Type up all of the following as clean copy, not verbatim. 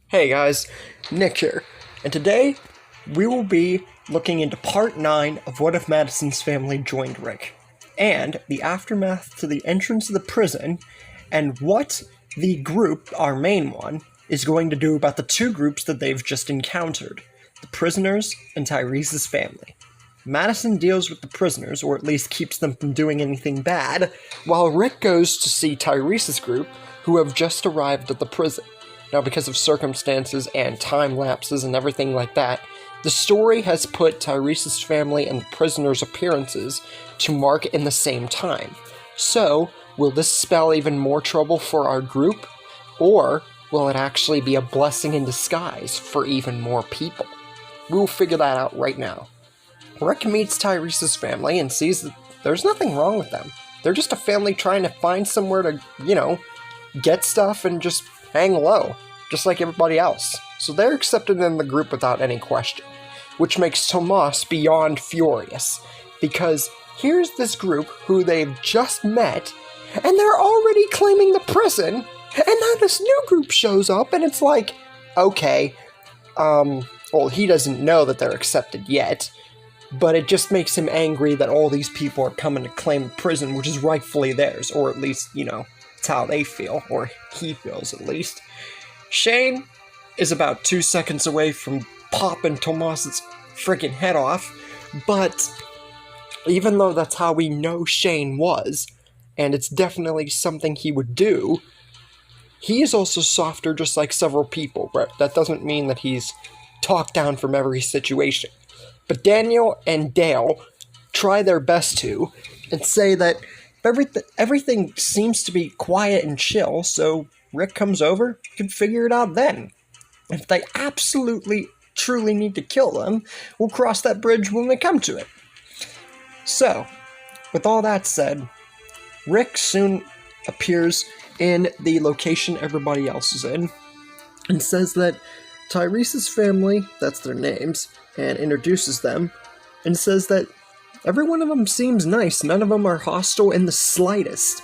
Hey guys, Nick here, and today we will be looking into part 9 of What If Madison's family joined Rick, and the aftermath to the entrance of the prison, and what the group, our main one, is going to do about the two groups that they've just encountered, the prisoners and Tyrese's family. Madison deals with the prisoners, or at least keeps them from doing anything bad, while Rick goes to see Tyrese's group, who have just arrived at the prison. Now, because of circumstances and time lapses and everything like that, the story has put Tyrese's family and the prisoners' appearances to mark in the same time. So, will this spell even more trouble for our group? Or will it actually be a blessing in disguise for even more people? We'll figure that out right now. Rick meets Tyrese's family and sees that there's nothing wrong with them. They're just a family trying to find somewhere to, get stuff and just hang low, just like everybody else. So they're accepted in the group without any question, which makes Tomas beyond furious, because here's this group who they've just met, and they're already claiming the prison, and now this new group shows up, and it's like, okay, well, he doesn't know that they're accepted yet, but it just makes him angry that all these people are coming to claim the prison, which is rightfully theirs, or at least, it's how they feel, or he feels at least. Shane is about 2 seconds away from popping Tomas's freaking head off, but even though that's how we know Shane was, and it's definitely something he would do, he is also softer just like several people, but that doesn't mean that he's talked down from every situation. But Daniel and Dale try their best to, and say that everything seems to be quiet and chill, so Rick comes over, can figure it out then. If they absolutely, truly need to kill them, we'll cross that bridge when we come to it. So, with all that said, Rick soon appears in the location everybody else is in, and says that Tyrese's family, that's their names, and introduces them, and says that every one of them seems nice, none of them are hostile in the slightest.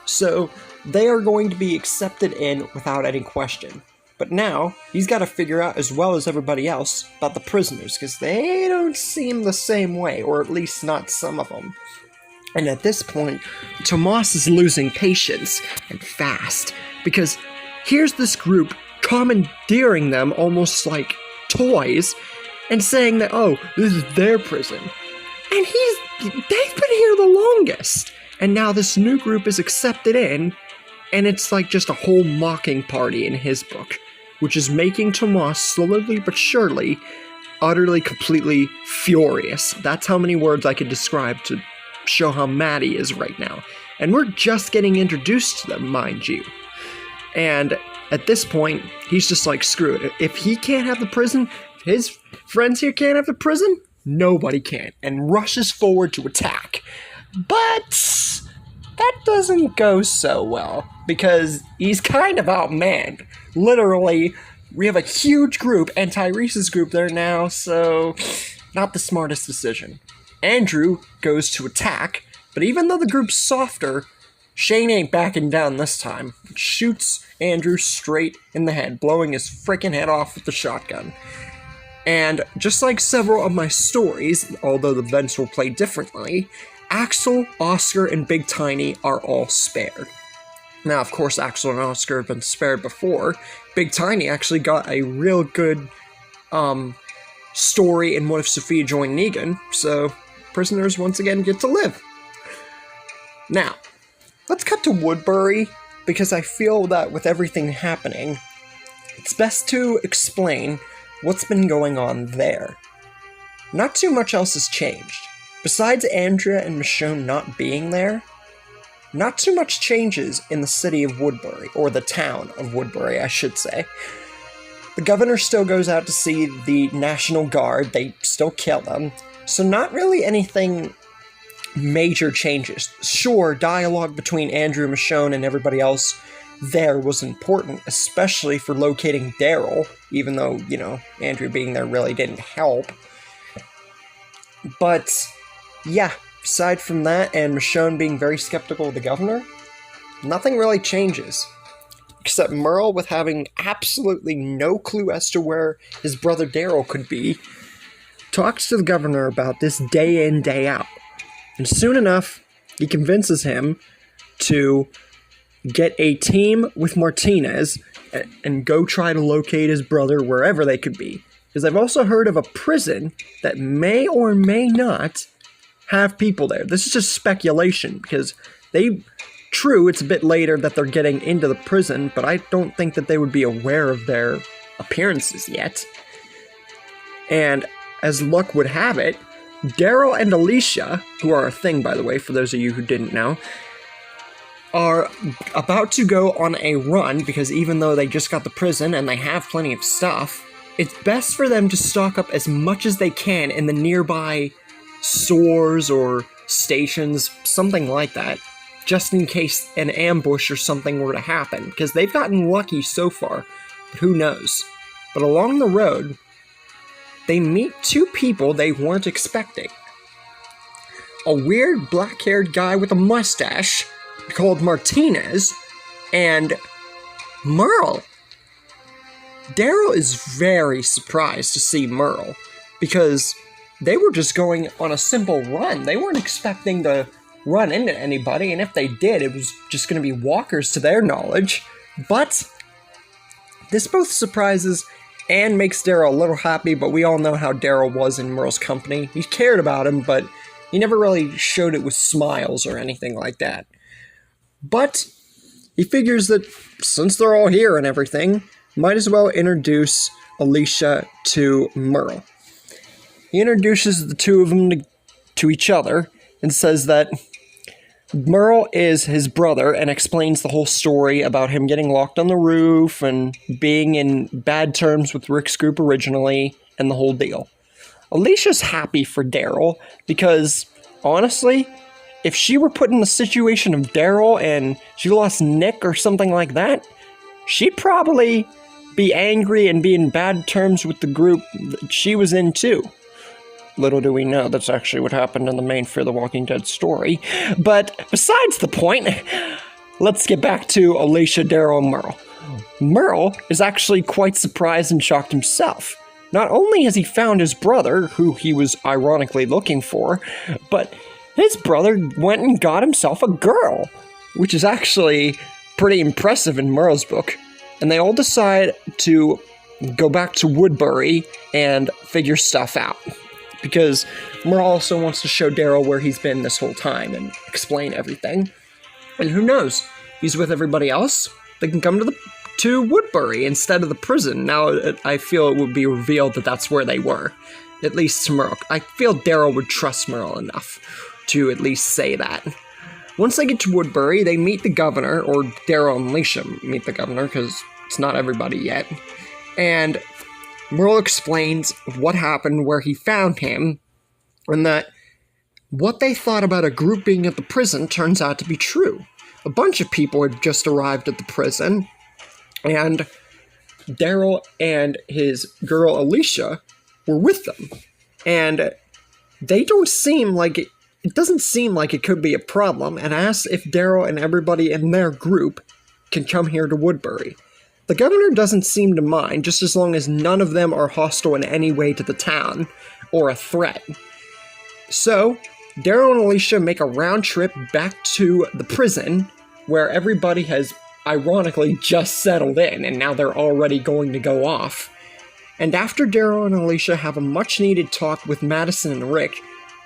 So, they are going to be accepted in without any question. But now, he's got to figure out, as well as everybody else, about the prisoners, because they don't seem the same way, or at least not some of them. And at this point, Tomas is losing patience, and fast, because here's this group commandeering them almost like toys, and saying that, oh, this is their prison. And they've been here the longest. And now this new group is accepted in, and it's like just a whole mocking party in his book, which is making Tomas slowly but surely, utterly, completely furious. That's how many words I could describe to show how mad he is right now. And we're just getting introduced to them, mind you. And at this point, he's just like, screw it. If he can't have the prison, if his friends here can't have the prison, nobody can, and rushes forward to attack. But that doesn't go so well, because he's kind of outmanned. Literally, we have a huge group, and Tyrese's group there now, so not the smartest decision. Andrew goes to attack, but even though the group's softer, Shane ain't backing down this time. Shoots Andrew straight in the head, blowing his freaking head off with the shotgun. And just like several of my stories, although the events will play differently, Axel, Oscar, and Big Tiny are all spared. Now, of course, Axel and Oscar have been spared before. Big Tiny actually got a real good story in What If Sophia Joined Negan, so prisoners once again get to live. Now, let's cut to Woodbury, because I feel that with everything happening, it's best to explain what's been going on there. Not too much else has changed. Besides Andrea and Michonne not being there, not too much changes in the city of Woodbury, or the town of Woodbury, I should say. The governor still goes out to see the National Guard, they still kill them, so not really anything major changes. Sure, dialogue between Andrew, Michonne, and everybody else there was important, especially for locating Daryl, even though, Andrew being there really didn't help. But, yeah, aside from that, and Michonne being very skeptical of the governor, nothing really changes. Except Merle, with having absolutely no clue as to where his brother Daryl could be, talks to the governor about this day in, day out. And soon enough, he convinces him to get a team with Martinez and go try to locate his brother wherever they could be. Because I've also heard of a prison that may or may not have people there. This is just speculation, because true, it's a bit later that they're getting into the prison, but I don't think that they would be aware of their appearances yet. And as luck would have it, Daryl and Alicia, who are a thing, by the way, for those of you who didn't know, are about to go on a run, because even though they just got the prison and they have plenty of stuff, it's best for them to stock up as much as they can in the nearby stores or stations, something like that, just in case an ambush or something were to happen, because they've gotten lucky so far, but who knows. But along the road, they meet two people they weren't expecting. A weird black-haired guy with a mustache called Martinez, and Merle. Daryl is very surprised to see Merle, because they were just going on a simple run. They weren't expecting to run into anybody, and if they did, it was just going to be walkers to their knowledge. But this both surprises and makes Daryl a little happy, but we all know how Daryl was in Merle's company. He cared about him, but he never really showed it with smiles or anything like that. But he figures that since they're all here and everything, might as well introduce Alicia to Merle. He introduces the two of them to each other and says that Merle is his brother, and explains the whole story about him getting locked on the roof and being in bad terms with Rick's group originally, and the whole deal. Alicia's happy for Daryl, because, honestly, if she were put in the situation of Daryl and she lost Nick or something like that, she'd probably be angry and be in bad terms with the group that she was in too. Little do we know that's actually what happened in the main Fear the Walking Dead story. But besides the point, let's get back to Alicia, Daryl, and Merle. Merle is actually quite surprised and shocked himself. Not only has he found his brother, who he was ironically looking for, but his brother went and got himself a girl, which is actually pretty impressive in Merle's book. And they all decide to go back to Woodbury and figure stuff out, because Merle also wants to show Daryl where he's been this whole time and explain everything. And who knows, he's with everybody else. They can come to Woodbury instead of the prison. Now, I feel it would be revealed that that's where they were, at least to Merle. I feel Daryl would trust Merle enough to at least say that. Once they get to Woodbury, they meet the governor, or Daryl and Alicia meet the governor, because it's not everybody yet. And Merle explains what happened, where he found him, and that what they thought about a group being at the prison turns out to be true. A bunch of people had just arrived at the prison, and Daryl and his girl Alicia were with them. And they don't seem like it doesn't seem like it could be a problem, and asks if Daryl and everybody in their group can come here to Woodbury. The governor doesn't seem to mind, just as long as none of them are hostile in any way to the town, or a threat. So, Daryl and Alicia make a round trip back to the prison, where everybody has ironically just settled in, and now they're already going to go off. And after Daryl and Alicia have a much-needed talk with Madison and Rick,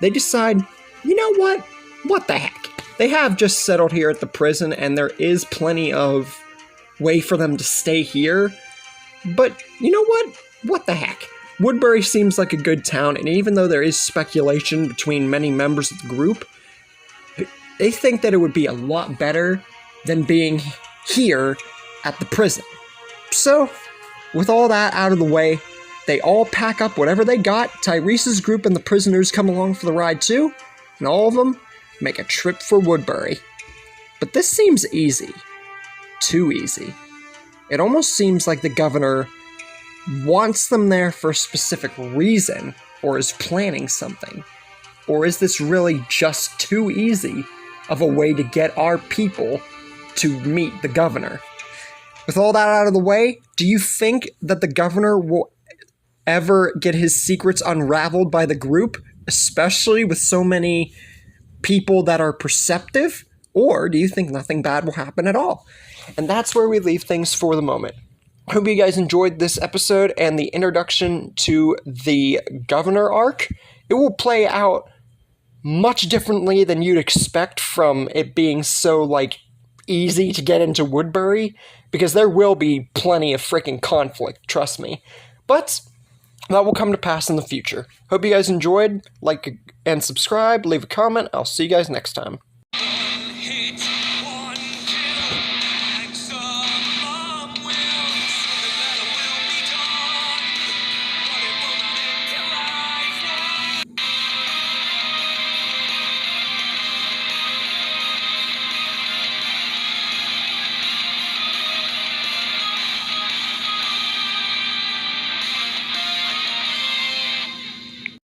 they decide, you know what? What the heck? They have just settled here at the prison, and there is plenty of way for them to stay here. But you know what? What the heck? Woodbury seems like a good town, and even though there is speculation between many members of the group, they think that it would be a lot better than being here at the prison. So, with all that out of the way, they all pack up whatever they got. Tyrese's group and the prisoners come along for the ride too, and all of them make a trip for Woodbury. But this seems easy. too easy. It almost seems like the governor wants them there for a specific reason, or is planning something. Or is this really just too easy of a way to get our people to meet the governor? With all that out of the way, do you think that the governor will ever get his secrets unraveled by the group, especially with so many people that are perceptive? Or do you think nothing bad will happen at all? And that's where we leave things for the moment. I hope you guys enjoyed this episode and the introduction to the governor arc. It will play out much differently than you'd expect from it being so, easy to get into Woodbury, because there will be plenty of freaking conflict, trust me. But that will come to pass in the future. Hope you guys enjoyed. Like and subscribe, leave a comment. I'll see you guys next time.